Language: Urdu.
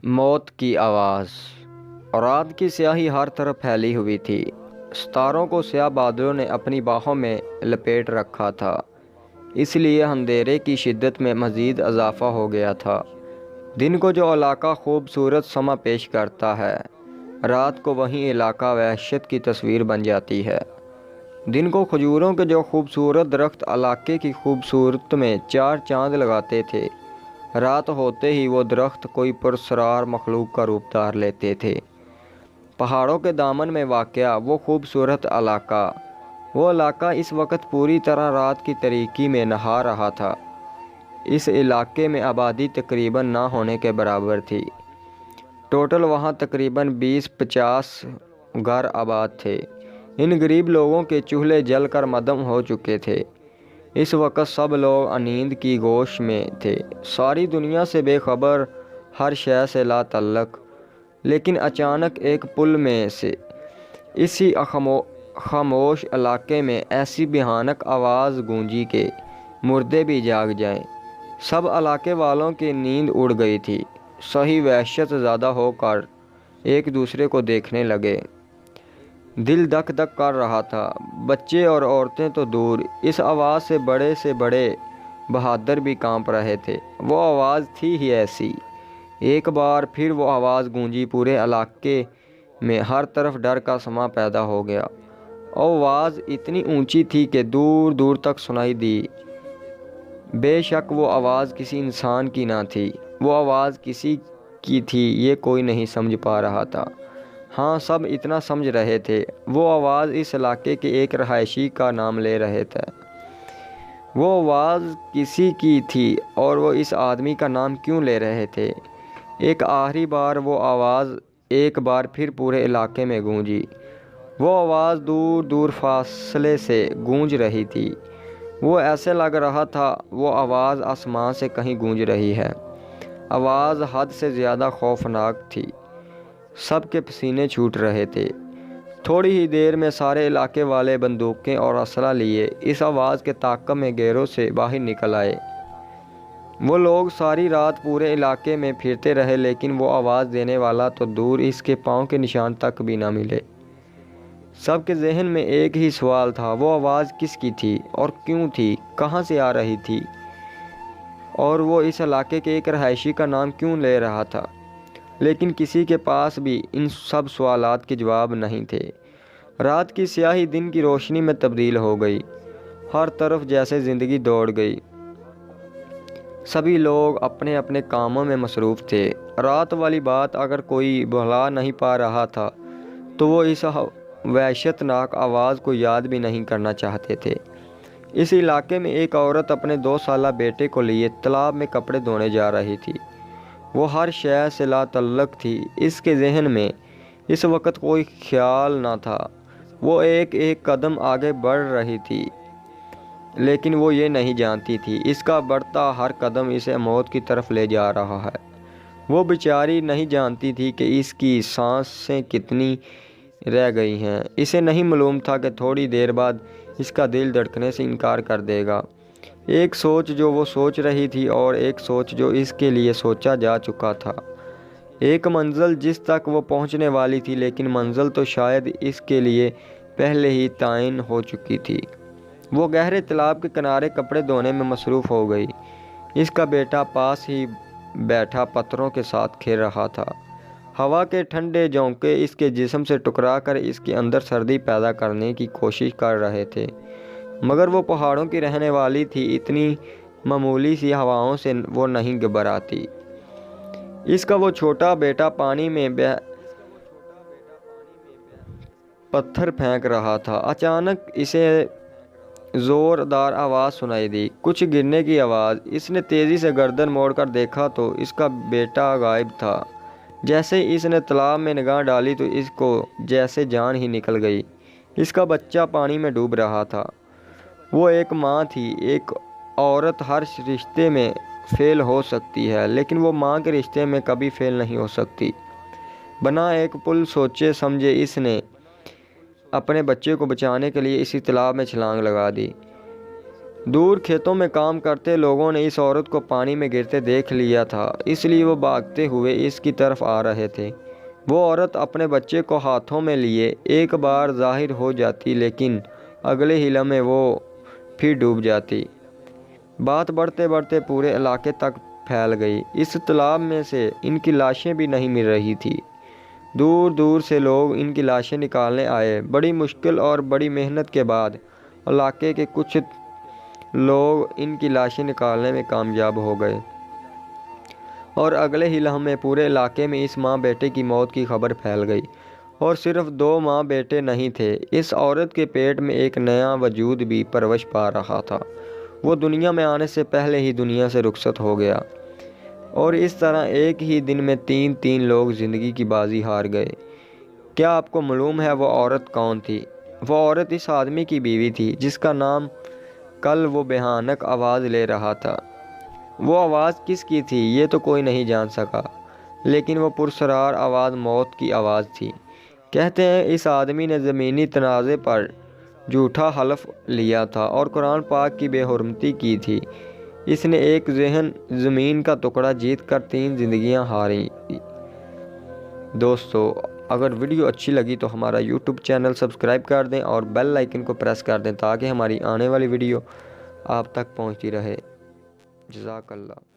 موت کی آواز۔ رات کی سیاہی ہر طرف پھیلی ہوئی تھی۔ ستاروں کو سیاہ بادلوں نے اپنی باہوں میں لپیٹ رکھا تھا، اس لیے اندھیرے کی شدت میں مزید اضافہ ہو گیا تھا۔ دن کو جو علاقہ خوبصورت سما پیش کرتا ہے، رات کو وہیں علاقہ وحشت کی تصویر بن جاتی ہے۔ دن کو کھجوروں کے جو خوبصورت درخت علاقے کی خوبصورت میں چار چاند لگاتے تھے، رات ہوتے ہی وہ درخت کوئی پراسرار مخلوق کا روپ دھار لیتے تھے۔ پہاڑوں کے دامن میں واقع وہ خوبصورت علاقہ، وہ علاقہ اس وقت پوری طرح رات کی تاریکی میں نہا رہا تھا۔ اس علاقے میں آبادی تقریباً نہ ہونے کے برابر تھی۔ ٹوٹل وہاں تقریباً 20-50 گھر آباد تھے۔ ان غریب لوگوں کے چولہے جل کر مدھم ہو چکے تھے۔ اس وقت سب لوگ نیند کی گوش میں تھے، ساری دنیا سے بے خبر، ہر شے سے لا تعلق۔ لیکن اچانک ایک پل میں سے اسی خاموش علاقے میں ایسی بھیانک آواز گونجی کہ مردے بھی جاگ جائیں۔ سب علاقے والوں کی نیند اڑ گئی تھی۔ سہی وحشت زدہ ہو کر ایک دوسرے کو دیکھنے لگے۔ دل دھک دھک کر رہا تھا۔ بچے اور عورتیں تو دور، اس آواز سے بڑے بہادر بھی کانپ رہے تھے۔ وہ آواز تھی ہی ایسی۔ ایک بار پھر وہ آواز گونجی، پورے علاقے میں ہر طرف ڈر کا سما پیدا ہو گیا۔ آواز اتنی اونچی تھی کہ دور دور تک سنائی دی۔ بے شک وہ آواز کسی انسان کی نہ تھی۔ وہ آواز کسی کی تھی یہ کوئی نہیں سمجھ پا رہا تھا۔ ہاں، سب اتنا سمجھ رہے تھے، وہ آواز اس علاقے کے ایک رہائشی کا نام لے رہے تھے۔ وہ آواز کسی کی تھی اور وہ اس آدمی کا نام کیوں لے رہے تھے؟ ایک آخری بار وہ آواز ایک بار پھر پورے علاقے میں گونجی۔ وہ آواز دور دور فاصلے سے گونج رہی تھی۔ وہ ایسے لگ رہا تھا وہ آواز آسمان سے کہیں گونج رہی ہے۔ آواز حد سے زیادہ خوفناک تھی۔ سب کے پسینے چھوٹ رہے تھے۔ تھوڑی ہی دیر میں سارے علاقے والے بندوقیں اور اسلحہ لیے اس آواز کے تعاقب میں گھروں سے باہر نکل آئے۔ وہ لوگ ساری رات پورے علاقے میں پھرتے رہے، لیکن وہ آواز دینے والا تو دور، اس کے پاؤں کے نشان تک بھی نہ ملے۔ سب کے ذہن میں ایک ہی سوال تھا، وہ آواز کس کی تھی اور کیوں تھی، کہاں سے آ رہی تھی، اور وہ اس علاقے کے ایک رہائشی کا نام کیوں لے رہا تھا؟ لیکن کسی کے پاس بھی ان سب سوالات کے جواب نہیں تھے۔ رات کی سیاہی دن کی روشنی میں تبدیل ہو گئی۔ ہر طرف جیسے زندگی دوڑ گئی۔ سبھی لوگ اپنے اپنے کاموں میں مصروف تھے۔ رات والی بات اگر کوئی بھلا نہیں پا رہا تھا تو وہ اس وحشت ناک آواز کو یاد بھی نہیں کرنا چاہتے تھے۔ اس علاقے میں ایک عورت اپنے 2 سالہ بیٹے کو لیے تالاب میں کپڑے دھونے جا رہی تھی۔ وہ ہر شے سے لا تعلق تھی۔ اس کے ذہن میں اس وقت کوئی خیال نہ تھا۔ وہ ایک ایک قدم آگے بڑھ رہی تھی، لیکن وہ یہ نہیں جانتی تھی اس کا بڑھتا ہر قدم اسے موت کی طرف لے جا رہا ہے۔ وہ بیچاری نہیں جانتی تھی کہ اس کی سانسیں کتنی رہ گئی ہیں۔ اسے نہیں معلوم تھا کہ تھوڑی دیر بعد اس کا دل دھڑکنے سے انکار کر دے گا۔ ایک سوچ جو وہ سوچ رہی تھی اور ایک سوچ جو اس کے لیے سوچا جا چکا تھا۔ ایک منزل جس تک وہ پہنچنے والی تھی، لیکن منزل تو شاید اس کے لیے پہلے ہی تعین ہو چکی تھی۔ وہ گہرے تالاب کے کنارے کپڑے دھونے میں مصروف ہو گئی۔ اس کا بیٹا پاس ہی بیٹھا پتھروں کے ساتھ کھیل رہا تھا۔ ہوا کے ٹھنڈے جھونکے اس کے جسم سے ٹکرا کر اس کے اندر سردی پیدا کرنے کی کوشش کر رہے تھے، مگر وہ پہاڑوں کی رہنے والی تھی، اتنی معمولی سی ہواؤں سے وہ نہیں گھبراتی۔ اس کا وہ چھوٹا بیٹا پانی میں پتھر پھینک رہا تھا۔ اچانک اسے زوردار آواز سنائی دی، کچھ گرنے کی آواز۔ اس نے تیزی سے گردن موڑ کر دیکھا تو اس کا بیٹا غائب تھا۔ جیسے ہی اس نے تالاب میں نگاہ ڈالی تو اس کو جیسے جان ہی نکل گئی۔ اس کا بچہ پانی میں ڈوب رہا تھا۔ وہ ایک ماں تھی۔ ایک عورت ہر رشتے میں فیل ہو سکتی ہے، لیکن وہ ماں کے رشتے میں کبھی فیل نہیں ہو سکتی۔ بنا ایک پل سوچے سمجھے اس نے اپنے بچے کو بچانے کے لیے اسی تالاب میں چھلانگ لگا دی۔ دور کھیتوں میں کام کرتے لوگوں نے اس عورت کو پانی میں گرتے دیکھ لیا تھا، اس لیے وہ بھاگتے ہوئے اس کی طرف آ رہے تھے۔ وہ عورت اپنے بچے کو ہاتھوں میں لیے ایک بار ظاہر ہو جاتی، لیکن اگلے ہی لمحے وہ پھر ڈوب جاتی۔ بات بڑھتے بڑھتے پورے علاقے تک پھیل گئی۔ اس تالاب میں سے ان کی لاشیں بھی نہیں مل رہی تھیں۔ دور دور سے لوگ ان کی لاشیں نکالنے آئے۔ بڑی مشکل اور بڑی محنت کے بعد علاقے کے کچھ لوگ ان کی لاشیں نکالنے میں کامیاب ہو گئے، اور اگلے ہی لمحے پورے علاقے میں اس ماں بیٹے کی موت کی خبر پھیل گئی۔ اور صرف 2 ماں بیٹے نہیں تھے، اس عورت کے پیٹ میں ایک نیا وجود بھی پرورش پا رہا تھا۔ وہ دنیا میں آنے سے پہلے ہی دنیا سے رخصت ہو گیا، اور اس طرح ایک ہی دن میں 3 لوگ زندگی کی بازی ہار گئے۔ کیا آپ کو معلوم ہے وہ عورت کون تھی؟ وہ عورت اس آدمی کی بیوی تھی جس کا نام کل وہ بھیانک آواز لے رہا تھا۔ وہ آواز کس کی تھی یہ تو کوئی نہیں جان سکا، لیکن وہ پراسرار آواز موت کی آواز تھی۔ کہتے ہیں اس آدمی نے زمینی تنازع پر جھوٹا حلف لیا تھا اور قرآن پاک کی بے حرمتی کی تھی۔ اس نے ایک زمین کا ٹکڑا جیت کر 3 زندگیاں ہاریں۔ دوستو، اگر ویڈیو اچھی لگی تو ہمارا یوٹیوب چینل سبسکرائب کر دیں اور بیل آئیکن کو پریس کر دیں تاکہ ہماری آنے والی ویڈیو آپ تک پہنچتی رہے۔ جزاک اللہ۔